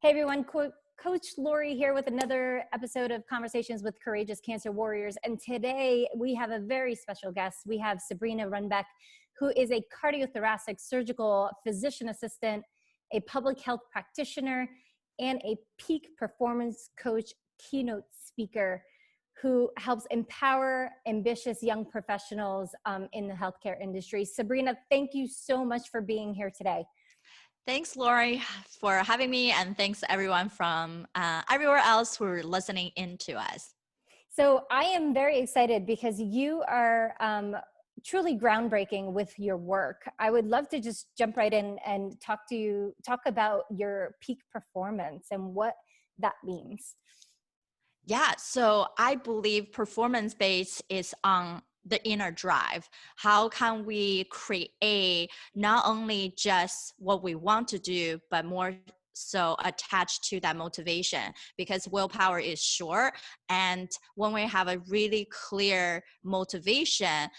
Hey everyone, Coach Lori here with another episode of Conversations with Courageous Cancer Warriors. And today we have a very special guest. We have Sabrina Runbeck, who is a cardiothoracic surgical physician assistant, a public health practitioner, and a peak performance coach, keynote speaker, who helps empower ambitious young professionals in the healthcare industry. Sabrina, thank you so much for being here today. Thanks, Lori, for having me, and thanks everyone from everywhere else who are listening in to us. So I am very excited because you are truly groundbreaking with your work. I would love to just jump right in and talk about your peak performance and what that means. Yeah, so I believe performance-based is on the inner drive. How can we create not only just what we want to do, but more so attached to that motivation? Because willpower is short, and when we have a really clear motivation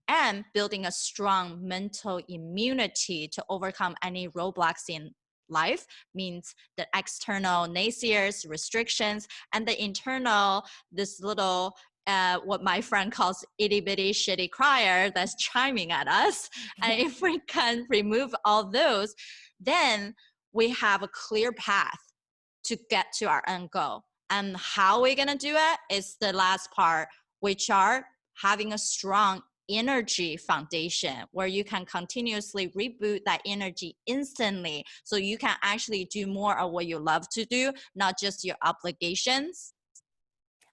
and building a strong mental immunity to overcome any roadblocks in life, means the external naysayers, restrictions, and the internal, this little what my friend calls itty bitty shitty crier that's chiming at us. And if we can remove all those, then we have a clear path to get to our end goal. And how we're gonna do it is the last part, which are having a strong energy foundation where you can continuously reboot that energy instantly, so you can actually do more of what you love to do, not just your obligations.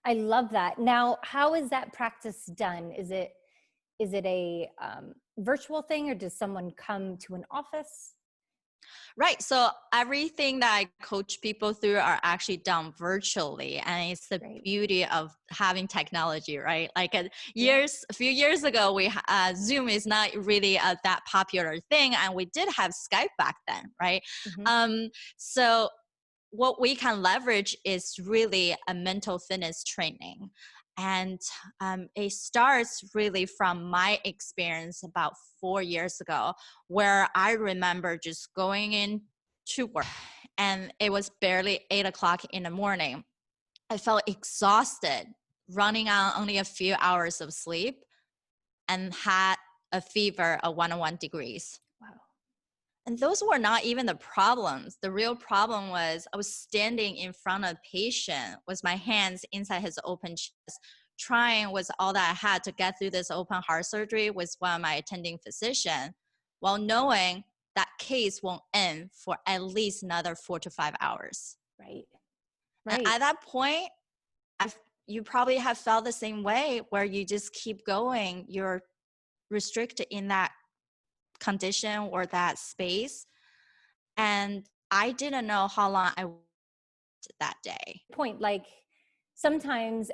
I love that. Now, how is that practice done? Is it a virtual thing, or does someone come to an office? Right. So everything that I coach people through are actually done virtually. And it's the beauty of having technology, right? Like a few years ago, Zoom is not really that popular thing. And we did have Skype back then, right? Mm-hmm. So what we can leverage is really a mental fitness training. And it starts really from my experience about 4 years ago, where I remember just going in to work and it was barely 8 o'clock in the morning. I felt exhausted, running on only a few hours of sleep, and had a fever of 101 degrees. Wow. And those were not even the problems. The real problem was I was standing in front of a patient with my hands inside his open chest, trying with all that I had to get through this open heart surgery with one of my attending physicians, while knowing that case won't end for at least another 4 to 5 hours. Right. And at that point, you probably have felt the same way, where you just keep going. You're restricted in that condition or that space. And I didn't know how long I was that day. Like sometimes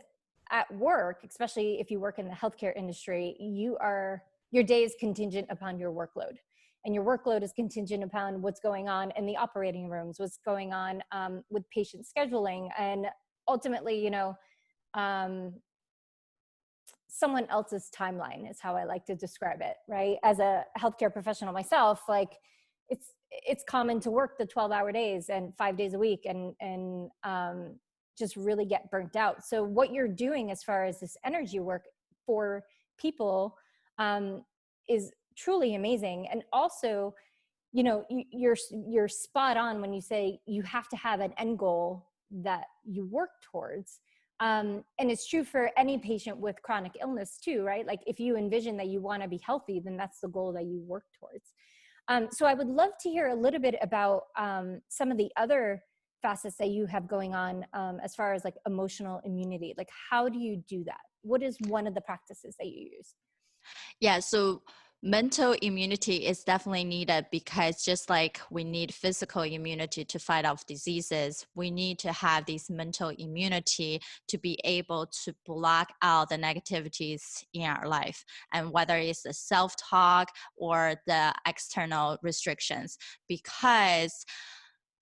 at work, especially if you work in the healthcare industry, your day is contingent upon your workload. And your workload is contingent upon what's going on in the operating rooms, what's going on with patient scheduling. And ultimately, someone else's timeline is how I like to describe it, right? As a healthcare professional myself, like it's common to work the 12-hour days and 5 days a week and just really get burnt out. So what you're doing as far as this energy work for people is truly amazing. And also, you're spot on when you say you have to have an end goal that you work towards. And it's true for any patient with chronic illness too, right? Like if you envision that you want to be healthy, then that's the goal that you work towards. So I would love to hear a little bit about some of the other facets that you have going on as far as like emotional immunity. Like how do you do that? What is one of the practices that you use? Yeah, so mental immunity is definitely needed, because just like we need physical immunity to fight off diseases, we need to have this mental immunity to be able to block out the negativities in our life, and whether it's the self-talk or the external restrictions, because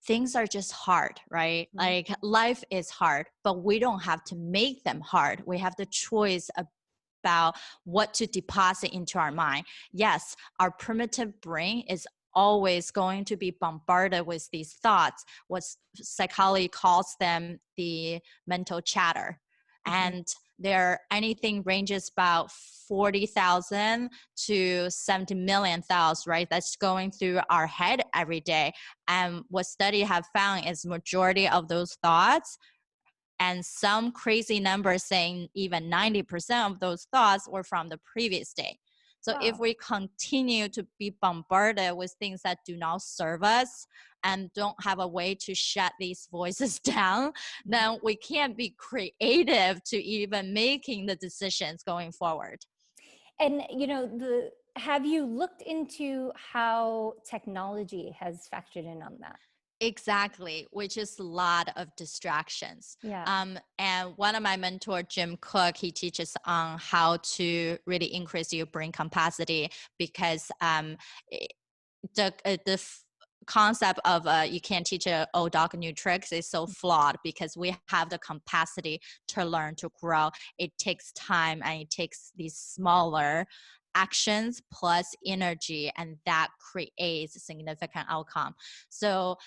things are just hard, right? Mm-hmm. Like life is hard, but we don't have to make them hard. We have the choice about what to deposit into our mind. Yes, our primitive brain is always going to be bombarded with these thoughts, what psychology calls them the mental chatter. And there, anything ranges about 40,000 to 70 million thoughts, right? That's going through our head every day. And what studies have found is majority of those thoughts, and some crazy numbers saying even 90% of those thoughts were from the previous day. So if we continue to be bombarded with things that do not serve us and don't have a way to shut these voices down, then we can't be creative to even making the decisions going forward. And, you know, have you looked into how technology has factored in on that? Exactly, which is a lot of distractions. Yeah. And one of my mentor, Jim Cook, he teaches on how to really increase your brain capacity, because the concept of you can't teach an old dog new tricks is so flawed, because we have the capacity to learn, to grow. It takes time, and it takes these smaller actions plus energy, and that creates a significant outcome. So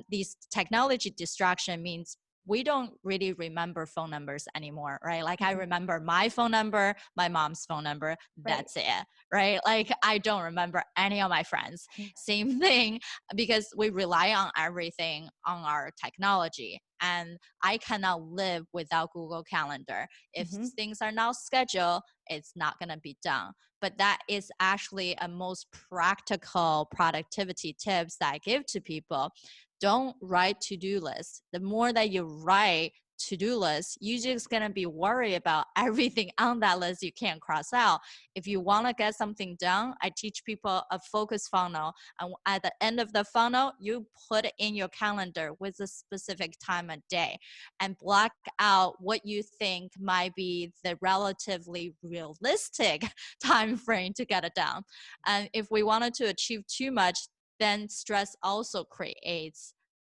these technology distraction means we don't really remember phone numbers anymore, right? Like I remember my phone number, my mom's phone number, that's it, right? Like I don't remember any of my friends. Same thing, because we rely on everything on our technology. And I cannot live without Google Calendar. If things are not scheduled, it's not going to be done. But that is actually a most practical productivity tips that I give to people. Don't write to-do lists. The more that you write to-do lists, you're just going to be worried about everything on that list you can't cross out. If you want to get something done, I teach people a focus funnel. And at the end of the funnel, you put in your calendar with a specific time of day and block out what you think might be the relatively realistic time frame to get it done. And if we wanted to achieve too much, then stress also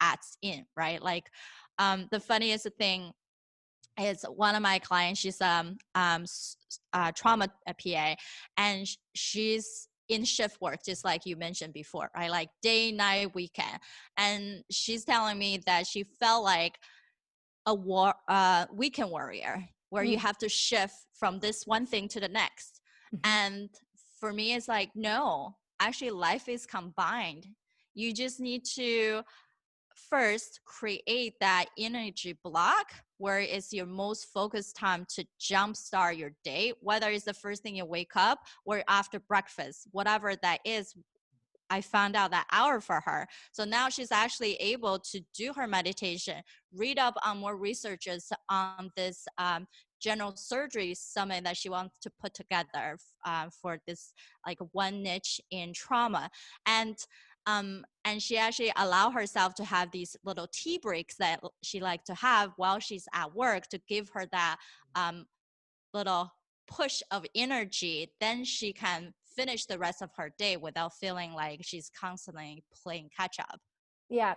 adds in, right? Like the funniest thing is one of my clients, she's trauma PA, and she's in shift work, just like you mentioned before, right? Like day, night, weekend. And she's telling me that she felt like a weekend warrior, where you have to shift from this one thing to the next. And for me, it's like, no, actually life is combined. You just need to first create that energy block where it's your most focused time to jumpstart your day, whether it's the first thing you wake up or after breakfast, whatever that is. I found out that hour for her. So now she's actually able to do her meditation, read up on more researches on this general surgery summit that she wants to put together for this like one niche in trauma. And she actually allowed herself to have these little tea breaks that she liked to have while she's at work to give her that little push of energy. Then she can finish the rest of her day without feeling like she's constantly playing catch up. Yeah.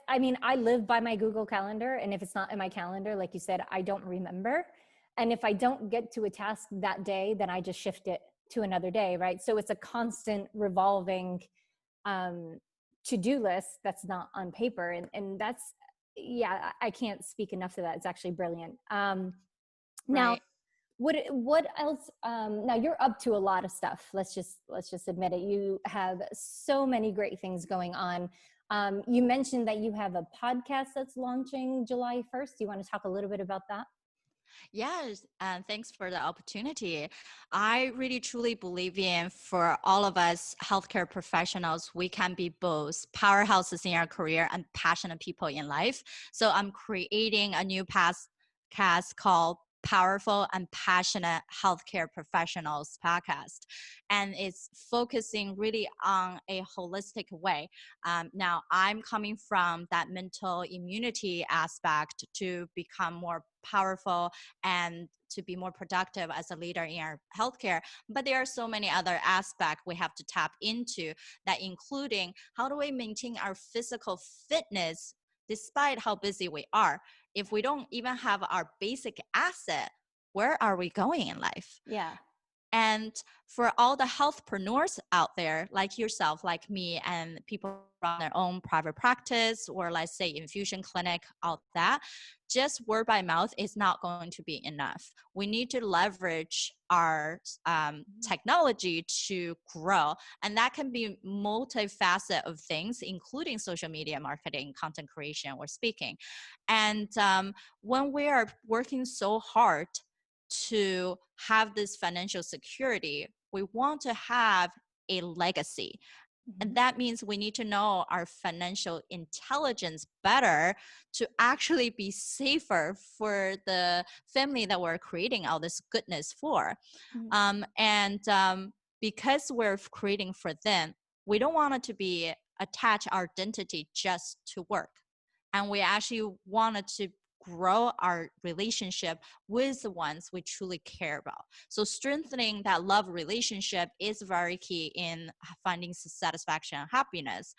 I mean, I live by my Google Calendar, and if it's not in my calendar, like you said, I don't remember. And if I don't get to a task that day, then I just shift it to another day, right? So it's a constant revolving to-do list that's not on paper. And that's, yeah, I can't speak enough to that. It's actually brilliant. Now, what else? Now you're up to a lot of stuff. Let's just admit it. You have so many great things going on. You mentioned that you have a podcast that's launching July 1st. Do you want to talk a little bit about that? Yes, and thanks for the opportunity. I really truly believe in, for all of us healthcare professionals, we can be both powerhouses in our career and passionate people in life. So I'm creating a new podcast called Powerful and Passionate Healthcare Professionals podcast. And it's focusing really on a holistic way. Now, I'm coming from that mental immunity aspect to become more powerful and to be more productive as a leader in our healthcare. But there are so many other aspects we have to tap into, that including how do we maintain our physical fitness despite how busy we are. If we don't even have our basic asset, where are we going in life? Yeah. And for all the healthpreneurs out there, like yourself, like me, and people run their own private practice, or let's say infusion clinic, all that, just word by mouth is not going to be enough. We need to leverage our technology to grow. And that can be multifaceted of things, including social media marketing, content creation, or speaking. And when we are working so hard to have this financial security, we want to have a legacy. And that means we need to know our financial intelligence better to actually be safer for the family that we're creating all this goodness for. Because we're creating for them, we don't want it to be attach our identity just to work. And we actually wanted to grow our relationship with the ones we truly care about. So strengthening that love relationship is very key in finding satisfaction and happiness.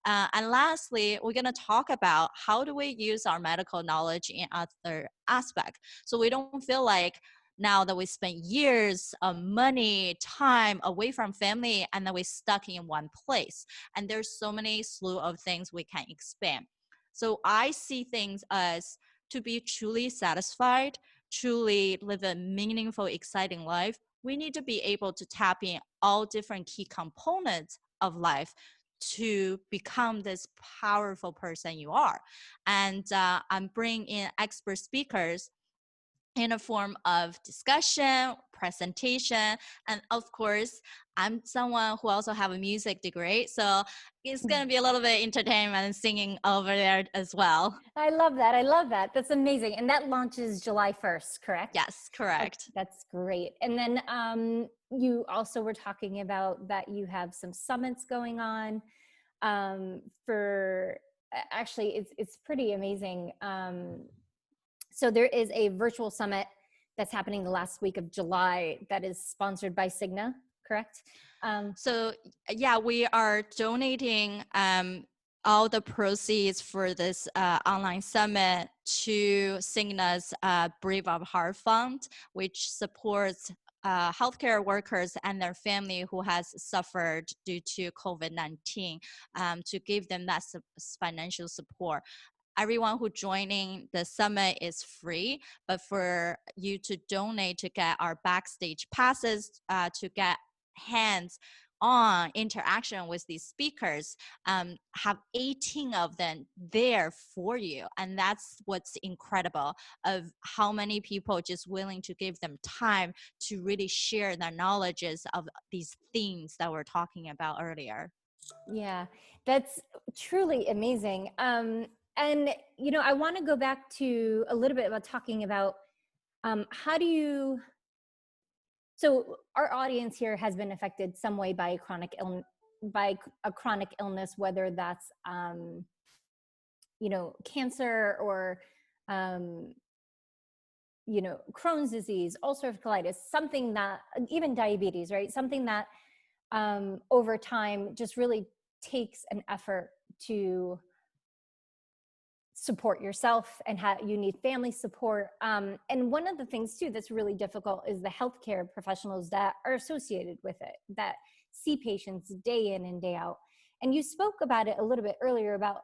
And lastly, we're going to talk about how do we use our medical knowledge in other aspects. So we don't feel like now that we spent years of money, time away from family, and then we're stuck in one place. And there's so many slew of things we can expand. So I see things as to be truly satisfied, truly live a meaningful, exciting life, we need to be able to tap in all different key components of life to become this powerful person you are. And I'm bringing in expert speakers in a form of discussion, presentation, and of course, I'm someone who also have a music degree, so it's going to be a little bit entertainment and singing over there as well. I love that. I love that. That's amazing. And that launches July 1st, correct? Yes, correct. That's great. And then you also were talking about that you have some summits going on for actually it's pretty amazing. So there is a virtual summit that's happening the last week of July that is sponsored by Cigna, correct? So yeah, we are donating all the proceeds for this online summit to Cigna's Brave of Heart Fund, which supports healthcare workers and their family who has suffered due to COVID-19 to give them that financial support. Everyone who joining the summit is free, but for you to donate to get our backstage passes, to get hands-on interaction with these speakers, have 18 of them there for you. And that's what's incredible of how many people just willing to give them time to really share their knowledges of these themes that we're talking about earlier. Yeah, that's truly amazing. And, you know, I want to go back to a little bit about talking about how do you, so our audience here has been affected some way by a chronic illness, whether that's, you know, cancer or, you know, Crohn's disease, ulcerative colitis, something that, even diabetes, right? Something that over time just really takes an effort to support yourself and you need family support. And one of the things too that's really difficult is the healthcare professionals that are associated with it, that see patients day in and day out. And you spoke about it a little bit earlier about,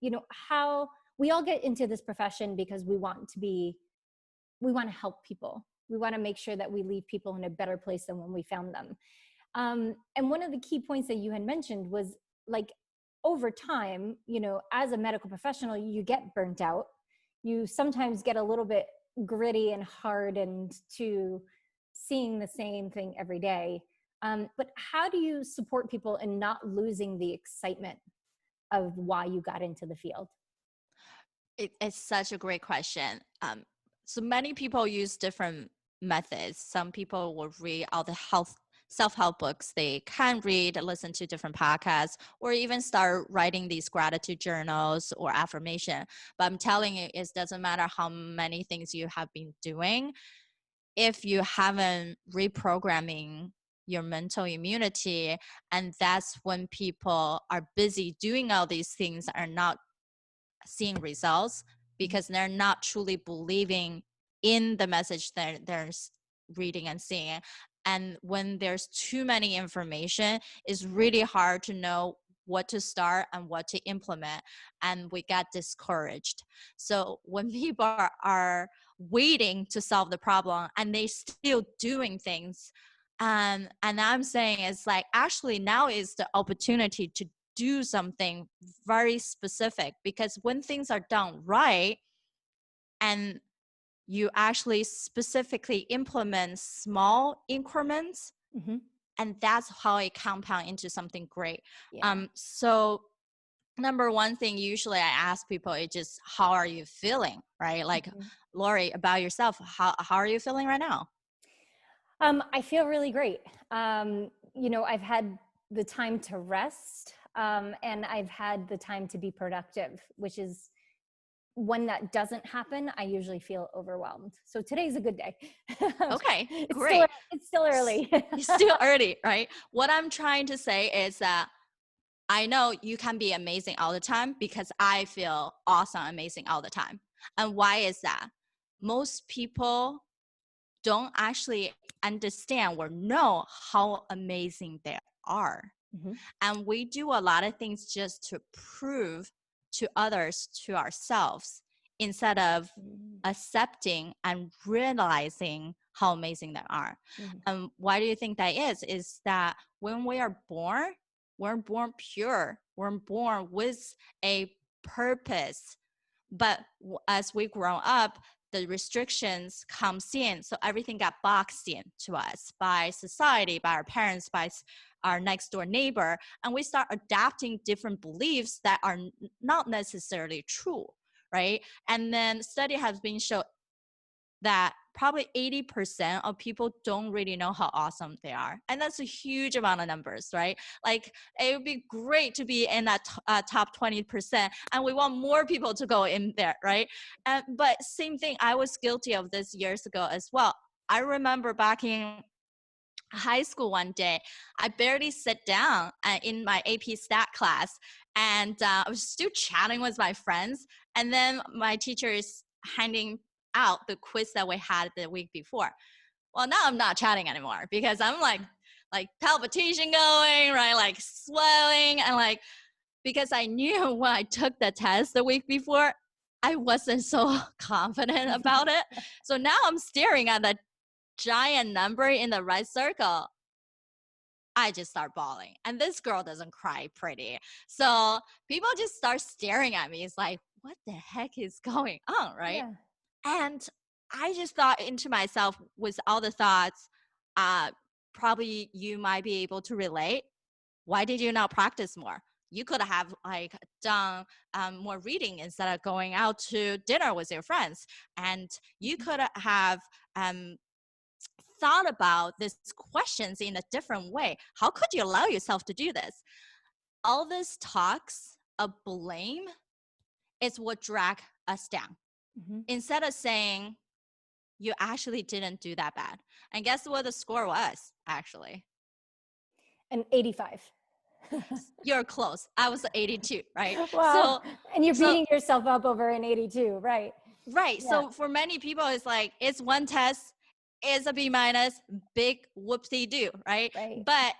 you know, how we all get into this profession because we want to help people. We want to make sure that we leave people in a better place than when we found them. And one of the key points that you had mentioned was like, over time, you know, as a medical professional, you get burnt out. You sometimes get a little bit gritty and hardened to seeing the same thing every day. But how do you support people in not losing the excitement of why you got into the field? It's such a great question. So many people use different methods. Some people will read all the self-help books they can read, listen to different podcasts, or even start writing these gratitude journals or affirmation. But I'm telling you, it doesn't matter how many things you have been doing. If you haven't reprogramming your mental immunity, and that's when people are busy doing all these things are not seeing results because they're not truly believing in the message that they're reading and seeing. And when there's too many information, it's really hard to know what to start and what to implement, and we get discouraged. So when people are waiting to solve the problem and they still doing things, and I'm saying it's like, actually now is the opportunity to do something very specific, because when things are done right and you actually specifically implement small increments, Mm-hmm. and that's how it compound into something great. Yeah. So number one thing usually I ask people is just, how are you feeling, right? Like, Mm-hmm. Lori, about yourself, how are you feeling right now? I feel really great. I've had the time to rest, and I've had the time to be productive, which is, when that doesn't happen, I usually feel overwhelmed. So today's a good day. Okay, it's still great. it's still early. It's still early, right? What I'm trying to say is that I know you can be amazing all the time, because I feel awesome, amazing all the time. And why is that? Most people don't actually understand or know how amazing they are. Mm-hmm. And we do a lot of things just to prove to others, to ourselves, instead of accepting and realizing how amazing they are. Mm-hmm. And why do you think that is that when we are born, we're born pure, we're born with a purpose. But as we grow up, the restrictions comes in, so everything got boxed in to us by society, by our parents, by our next door neighbor, and we start adapting different beliefs that are not necessarily true, right? And then study has been shown that probably 80% of people don't really know how awesome they are. And that's a huge amount of numbers, right? Like, it would be great to be in that top 20%, and we want more people to go in there, right? But same thing, I was guilty of this years ago as well. I remember back in high school one day, I barely sit down in my AP stat class, and I was still chatting with my friends, and then my teacher is handing out the quiz that we had the week before. Well, now I'm not chatting anymore, because I'm like palpitation going, right? Like swelling, and like, because I knew when I took the test the week before, I wasn't so confident about it. So now I'm staring at that giant number in the right circle. I just start bawling. And this girl doesn't cry pretty. So people just start staring at me. It's like, what the heck is going on, right? Yeah. And I just thought into myself, with all the thoughts, probably you might be able to relate. Why did you not practice more? You could have like done more reading instead of going out to dinner with your friends. And you could have thought about these questions in a different way. How could you allow yourself to do this? All these talks of blame is what drag us down. Mm-hmm. Instead of saying, you actually didn't do that bad. And guess what the score was, actually? And 85. You're close. I was 82, right? Wow. And you're So beating yourself up over an 82, right? right. Yeah. So for many people, it's like, it's one test, it's a B minus, big whoopsie do, right? Right. But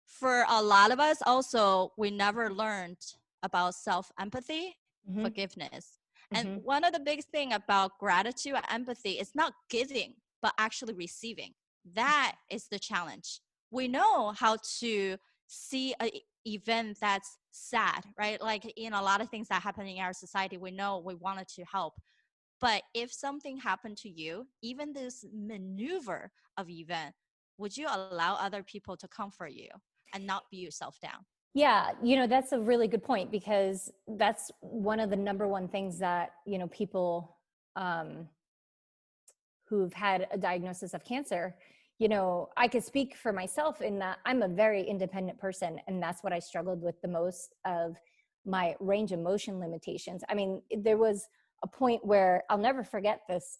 for a lot of us also, we never learned about self-empathy, Mm-hmm. forgiveness. And Mm-hmm. one of the big thing about gratitude and empathy is not giving, but actually receiving. That is the challenge. We know how to see an event that's sad, right? Like, in a lot of things that happen in our society, we know we wanted to help. But if something happened to you, even this maneuver of event, would you allow other people to comfort you and not beat yourself down? Yeah, that's a really good point, because that's one of the number one things that, people who've had a diagnosis of cancer, I could speak for myself in that I'm a very independent person, and that's what I struggled with the most, of my range of motion limitations. I mean, there was a point where I'll never forget this.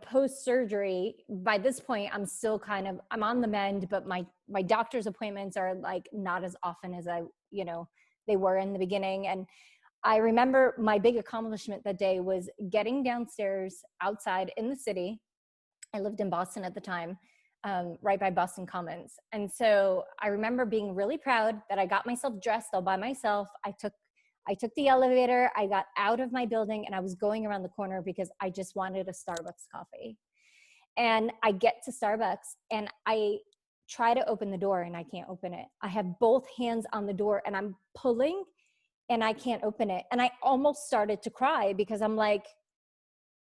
Post surgery, by this point, I'm still I'm on the mend, but my doctor's appointments are like not as often as they were in the beginning. And I remember my big accomplishment that day was getting downstairs outside in the city I lived in Boston at the time, right by Boston Commons. And so I remember being really proud that I got myself dressed all by myself. I took the elevator, I got out of my building, and I was going around the corner because I just wanted a Starbucks coffee. And I get to Starbucks and I try to open the door and I can't open it. I have both hands on the door and I'm pulling and I can't open it. And I almost started to cry because I'm like,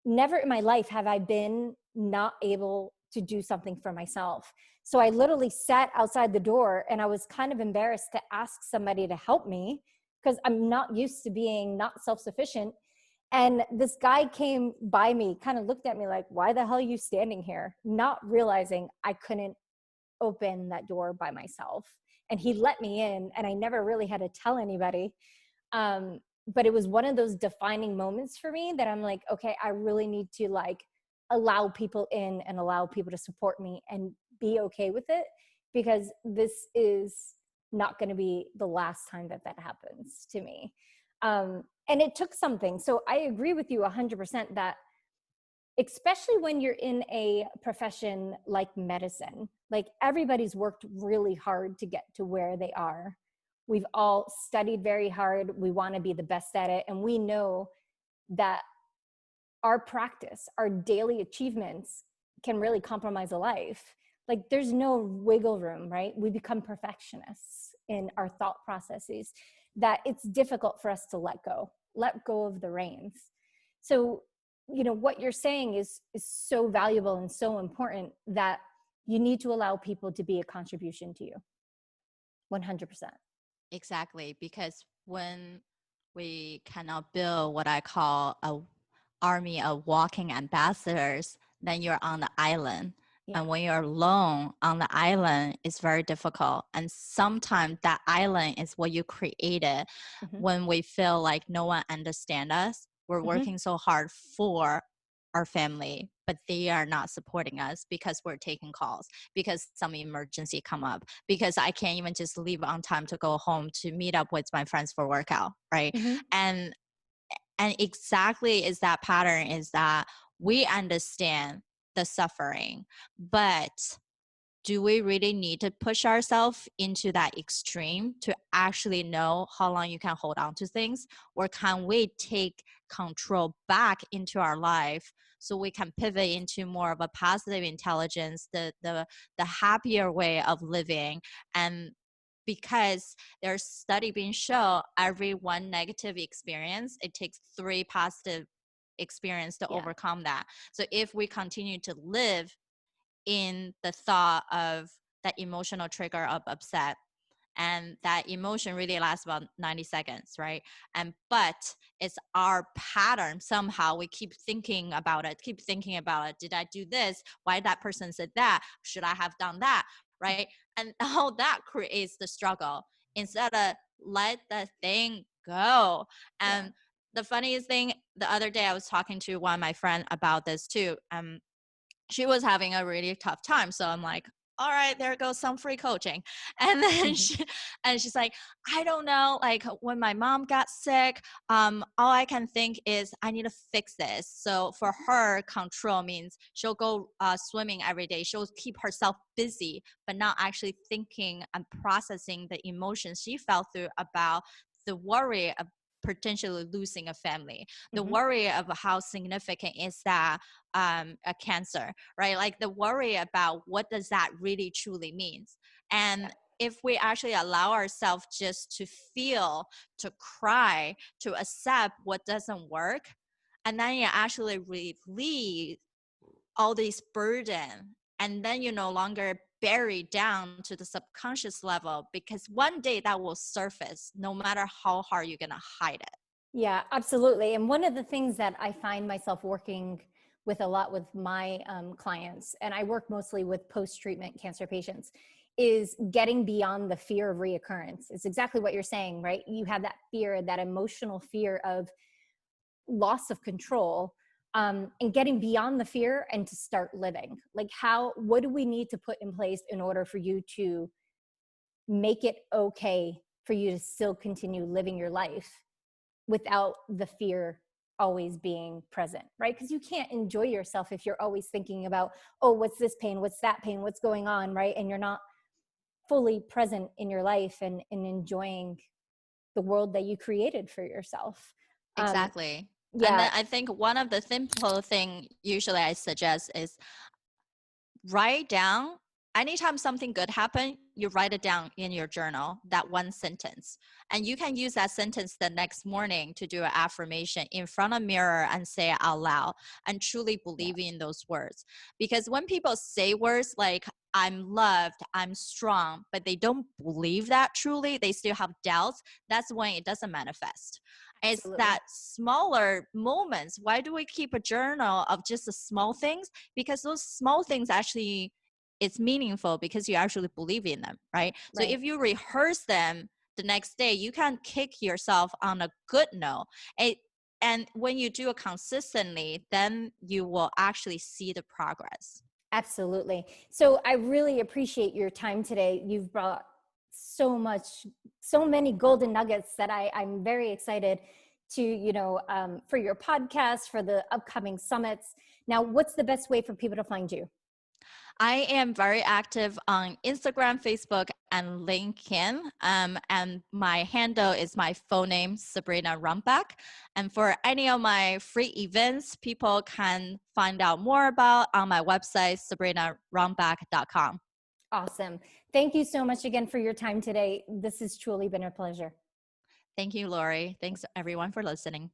never in my life have I been not able to do something for myself. So I literally sat outside the door and I was kind of embarrassed to ask somebody to help me because I'm not used to being not self-sufficient. And this guy came by me, kind of looked at me like, why the hell are you standing here? Not realizing I couldn't open that door by myself. And he let me in and I never really had to tell anybody. But it was one of those defining moments for me that I'm like, okay, I really need to like allow people in and allow people to support me and be okay with it, because this is not going to be the last time that that happens to me. And it took something. So I agree with you 100% that especially when you're in a profession like medicine, like everybody's worked really hard to get to where they are. We've all studied very hard. We want to be the best at it. And we know that our practice, our daily achievements can really compromise a life. Like there's no wiggle room, right? We become perfectionists in our thought processes that it's difficult for us to let go of the reins. So, you know, what you're saying is so valuable and so important that you need to allow people to be a contribution to you. 100%. Exactly, because when we cannot build what I call a army of walking ambassadors, then you're on the island. Yeah. And when you're alone on the island, it's very difficult. And sometimes that island is what you created when we feel like no one understands us. We're working so hard for our family, but they are not supporting us because we're taking calls, because some emergency come up, because I can't even just leave on time to go home to meet up with my friends for workout, right? And exactly is that pattern is that we understand the suffering, but do we really need to push ourselves into that extreme to actually know how long you can hold on to things? Or can we take control back into our life so we can pivot into more of a positive intelligence, the happier way of living? And because there's study being shown, every one negative experience, it takes 3 positive experience to overcome that. So if we continue to live in the thought of that emotional trigger of upset, and that emotion really lasts about 90 seconds, right? But it's our pattern. Somehow we keep thinking about it. Did I do this? Why that person said that? Should I have done that? Right? And all that creates the struggle instead of let the thing go. And the funniest thing, the other day I was talking to one of my friends about this too. She was having a really tough time. So I'm like, all right, there goes some free coaching. And then she's like, I don't know, like when my mom got sick, all I can think is I need to fix this. So for her, control means she'll go swimming every day. She'll keep herself busy, but not actually thinking and processing the emotions she felt through about the worry of potentially losing a family, the worry of how significant is that a cancer, right? Like the worry about what does that really truly means. And if we actually allow ourselves just to feel, to cry, to accept what doesn't work, and then you actually relieve all these burden, and then you're no longer buried down to the subconscious level, because one day that will surface no matter how hard you're going to hide it. Yeah, absolutely. And one of the things that I find myself working with a lot with my clients, and I work mostly with post-treatment cancer patients, is getting beyond the fear of reoccurrence. It's exactly what you're saying, right? You have that fear, that emotional fear of loss of control, and getting beyond the fear and to start living. Like what do we need to put in place in order for you to make it okay for you to still continue living your life without the fear always being present, right? Because you can't enjoy yourself if you're always thinking about, oh, what's this pain? What's that pain? What's going on, right? And you're not fully present in your life and enjoying the world that you created for yourself. Exactly. And Yeah, then I think one of the simple thing usually I suggest is write down anytime something good happen, you write it down in your journal, that one sentence. And you can use that sentence the next morning to do an affirmation in front of a mirror and say it out loud and truly believe in those words. Because when people say words like, I'm loved, I'm strong, but they don't believe that truly, they still have doubts, that's when it doesn't manifest. It's absolutely. that smaller moments. Why do we keep a journal of just the small things? Because those small things actually, it's meaningful because you actually believe in them, right? So Right. if you rehearse them the next day, you can kick yourself on a good note. And when you do it consistently, then you will actually see the progress. Absolutely. So I really appreciate your time today. You've brought so many golden nuggets that I'm very excited to, for your podcast, for the upcoming summits. Now, what's the best way for people to find you? I am very active on Instagram, Facebook, and LinkedIn. And my handle is my full name, Sabrina Runbeck. And for any of my free events, people can find out more about on my website, sabrinarunbeck.com. Awesome. Thank you so much again for your time today. This has truly been a pleasure. Thank you, Lori. Thanks everyone for listening.